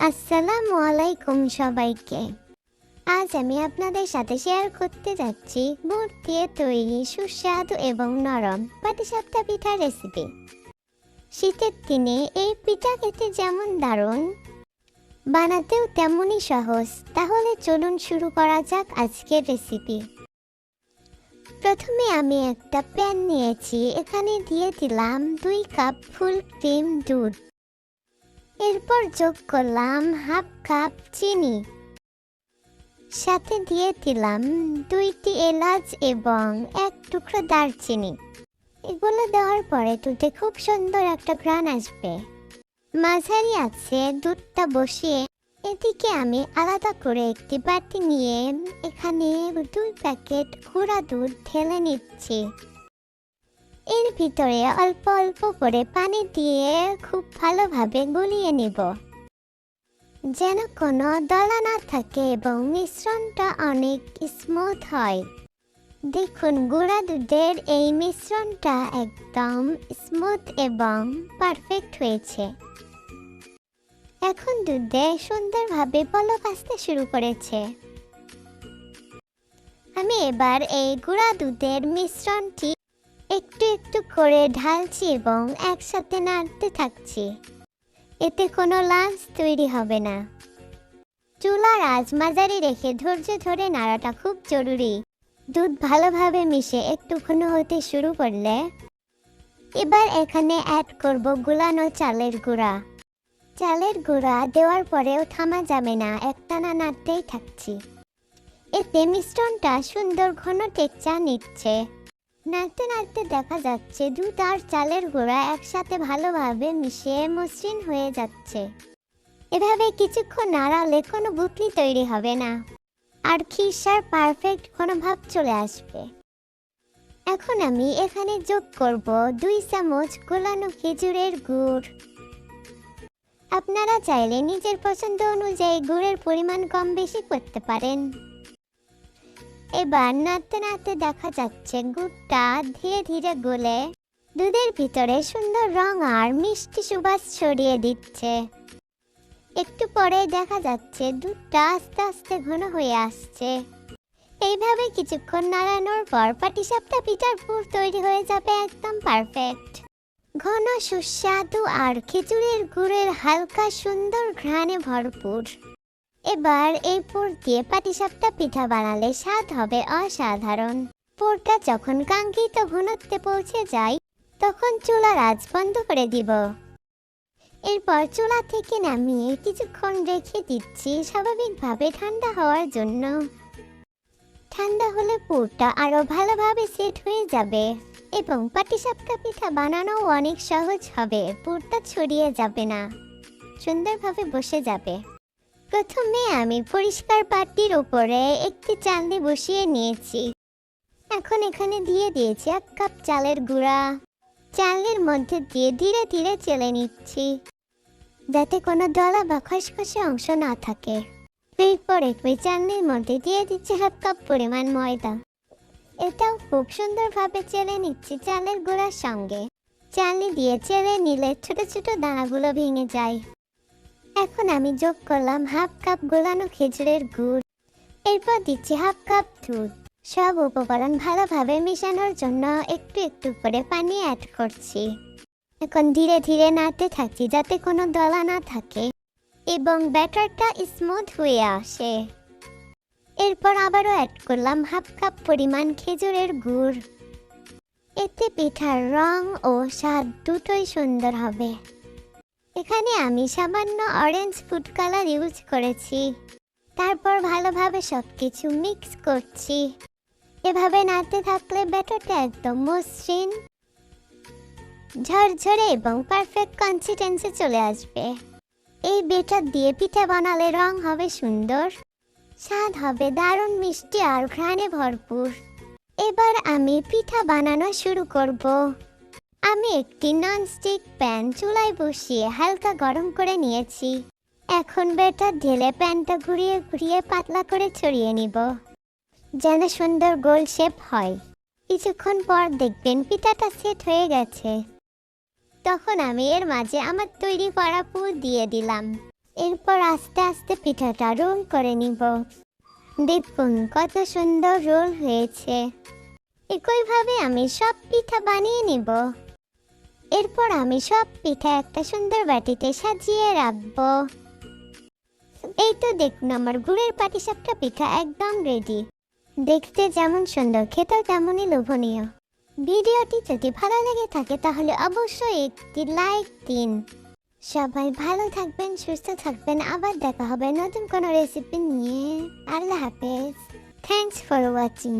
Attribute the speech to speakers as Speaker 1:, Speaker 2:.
Speaker 1: আসসালামু আলাইকুম সবাইকে। আজ আমি আপনাদের সাথে শেয়ার করতে যাচ্ছি গুড় দিয়ে তৈরি সুস্বাদু এবং নরম পাটিসাপটা পিঠার রেসিপি। শীতের দিনে এই পিঠা খেতে যেমন দারুণ, বানাতেও তেমনই সহজ। তাহলে চলুন শুরু করা যাক আজকের রেসিপি। প্রথমে আমি একটা প্যান নিয়েছি, এখানে দিয়ে দিলাম 2 কাপ ফুল ক্রিম দুধ। এরপর যোগ করলাম হাফ কাপ চিনি, সাথে দিয়ে দিলাম 2টি এলাচ এবং 1 টুকরো দারচিনি। এগুলো দেওয়ার পরে দুধে খুব সুন্দর একটা ঘ্রাণ আসবে। মাঝারি আছে দুধটা বসিয়ে এদিকে আমি আলাদা করে একটি বাটি নিয়ে এখানে 2 প্যাকেট গুঁড়া দুধ ঢেলে নিচ্ছি। এর ভিতরে অল্প অল্প করে পানি দিয়ে খুব ভালোভাবে গুলিয়ে নিব, যেন কোনো দলা না থাকে এবং মিশ্রণটা অনেক স্মুথ হয়। দেখুন, গুঁড়া দুধের এই মিশ্রণটা একদম স্মুথ এবং পারফেক্ট হয়েছে। এখন দুধে সুন্দরভাবে পলক আসতে শুরু করেছে। আমি এবার এই গুঁড়া দুধের মিশ্রণটি একটু একটু করে ঢালছি এবং একসাথে নাড়তে থাকছি। এতে কোনো লাঞ্চ তৈরি হবে না। চুলার আঁচ মাঝারি রেখে ধৈর্য ধরে নাড়াটা খুব জরুরি। দুধ ভালোভাবে মিশে একটু ঘন হতে শুরু করলে এবার এখানে অ্যাড করব গুলানো চালের গুঁড়া। চালের গুঁড়া দেওয়ার পরেও থামা যাবে না, একটানা নাড়তেই থাকছি। এতে মিশ্রণটা সুন্দর ঘন টেক্সচার নিচ্ছে। নাড়তে নাড়তে দেখা যাচ্ছে দুধ আর চালের গুঁড়া একসাথে ভালোভাবে মিশে মসৃণ হয়ে যাচ্ছে। এভাবে কিছুক্ষণ নাড়ালে কোনো বুকলি তৈরি হবে না আর খিসার পারফেক্ট কোনো ভাব চলে আসবে। এখন আমি এখানে যোগ করব 2 চামচ গোলানো খেজুরের গুড়। আপনারা চাইলে নিজের পছন্দ অনুযায়ী গুড়ের পরিমাণ কম বেশি করতে পারেন। এবার নাড়তে নাড়তে দেখা যাচ্ছে গুড়টা ধীরে ধীরে গলে দুধের ভিতরে সুন্দর রং আর মিষ্টি সুবাস ছড়িয়ে দিচ্ছে। একটু পরে দেখা যাচ্ছে দুধটা আস্তে আস্তে ঘন হয়ে আসছে। এইভাবে কিছুক্ষণ নাড়ানোর পর পাটিসাপটা পিঠার পুর তৈরি হয়ে যাবে একদম পারফেক্ট। ঘন, সুস্বাদু আর খেজুরের গুড়ের হালকা সুন্দর ঘ্রাণে ভরপুর। এবার এই পুর দিয়ে পাটিসাপটা পিঠা বানালে স্বাদ হবে অসাধারণ। পুরটা যখন কাঙ্ক্ষিত ঘনত্বে পৌঁছে যায় তখন চুলার আঁচ বন্ধ করে দিব। এরপর চুলা থেকে নামিয়ে কিছুক্ষণ রেখে দিচ্ছি স্বাভাবিকভাবে ঠান্ডা হওয়ার জন্য। ঠান্ডা হলে পুরটা আরো ভালোভাবে সেট হয়ে যাবে এবং পাটিসাপটা পিঠা বানানো অনেক সহজ হবে। পুরটা ছড়িয়ে যাবে না, সুন্দরভাবে বসে যাবে। প্রথমে আমি পরিষ্কার পাটির উপরে একটি চালনি বসিয়ে নিয়েছি। এখন এখানে দিয়ে দিয়েছি 1 কাপ চালের গুঁড়া। চালের মধ্যে দিয়ে ধীরে ধীরে চেলে নিচ্ছি, যাতে কোনো দলা বা খসখসে অংশ না থাকে। এরপর একই চালনির মধ্যে দিয়ে দিচ্ছি হাফ কাপ পরিমাণ ময়দা। এটাও খুব সুন্দরভাবে চেলে নিচ্ছি চালের গুঁড়ার সঙ্গে। চালনি দিয়ে চেলে নিলে ছোট ছোট দানাগুলো ভেঙে যায়। এখন আমি যোগ করলাম হাফ কাপ গোলানো খেজুরের গুড়। এরপর দিচ্ছি হাফ কাপ দুধ। সব উপকরণ ভালোভাবে মেশানোর জন্য একটু একটু করে পানি অ্যাড করছি। এখন ধীরে ধীরে নাড়তে থাকছি যাতে কোনো দলা না থাকে এবং ব্যাটারটা স্মুথ হয়ে আসে। এরপর আবারও অ্যাড করলাম হাফ কাপ পরিমাণ খেজুরের গুড়। এতে পিঠার রং ও স্বাদ দুটোই সুন্দর হবে। এখানে আমি সামান্য অরেঞ্জ ফুড কালার ইউজ করেছি। তারপর ভালোভাবে সবকিছু মিক্স করছি। এভাবে নাড়তে থাকলে ব্যাটারটা একদম মসৃণ, ঝরঝরে এবং পারফেক্ট কনসিস্টেন্সি চলে আসবে। এই ব্যাটার দিয়ে পিঠা বানালে রং হবে সুন্দর, স্বাদ হবে দারুণ মিষ্টি আর ঘ্রাণে ভরপুর। এবার আমি পিঠা বানানো শুরু করব। আমি একটি ননস্টিক প্যান চুলায় বসিয়ে হালকা গরম করে নিয়েছি। এখন ব্যাটার ঢেলে প্যানটা ঘুরিয়ে ঘুরিয়ে পাতলা করে ছড়িয়ে নিব, যেন সুন্দর গোল শেপ হয়। কিছুক্ষণ পর দেখবেন পিঠাটা সেট হয়ে গেছে। তখন আমি এর মাঝে আমার তৈরি করা পুর দিয়ে দিলাম। এরপর আস্তে আস্তে পিঠাটা রোল করে নিব। দেখুন কত সুন্দর রোল হয়েছে। একইভাবে আমি সব পিঠা বানিয়ে নিব। এরপর আমি সব পিঠা একটা সুন্দর বাটিতে সাজিয়ে রাখবো। এই তো দেখুন আমার গুড়ের পাটিসাপটা পিঠা একদম রেডি। দেখতে যেমন সুন্দর, খেতেও তেমনই লোভনীয়। ভিডিওটি যদি ভালো লেগে থাকে তাহলে অবশ্যই একটি লাইক দিন। সবাই ভালো থাকবেন, সুস্থ থাকবেন। আবার দেখা হবে নতুন কোনো রেসিপি নিয়ে। আল্লাহ হাফেজ। Thanks for watching.